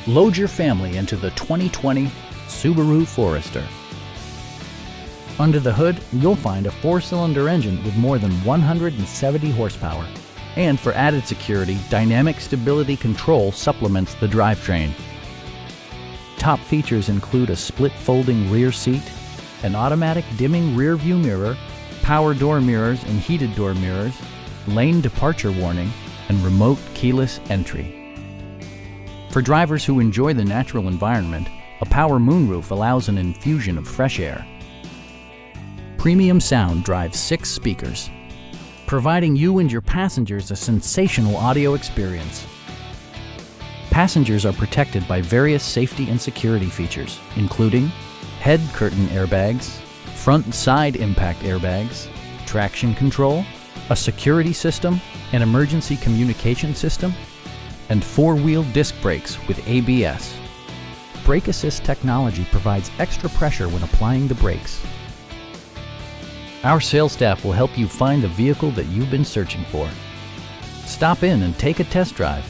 Load your family into the 2020 Subaru Forester. Under the hood, you'll find a 4-cylinder engine with more than 170 horsepower. And for added security, dynamic stability control supplements the drivetrain. Top features include a split folding rear seat, an automatic dimming rear view mirror, power door mirrors and heated door mirrors, lane departure warning, and remote keyless entry. For drivers who enjoy the natural environment, a power moonroof allows an infusion of fresh air. Premium sound drives 6 speakers, providing you and your passengers a sensational audio experience. Passengers are protected by various safety and security features, including head curtain airbags, front and side impact airbags, traction control, a security system, an emergency communication system, and 4-wheel disc brakes with ABS. Brake Assist technology provides extra pressure when applying the brakes. Our sales staff will help you find the vehicle that you've been searching for. Stop in and take a test drive.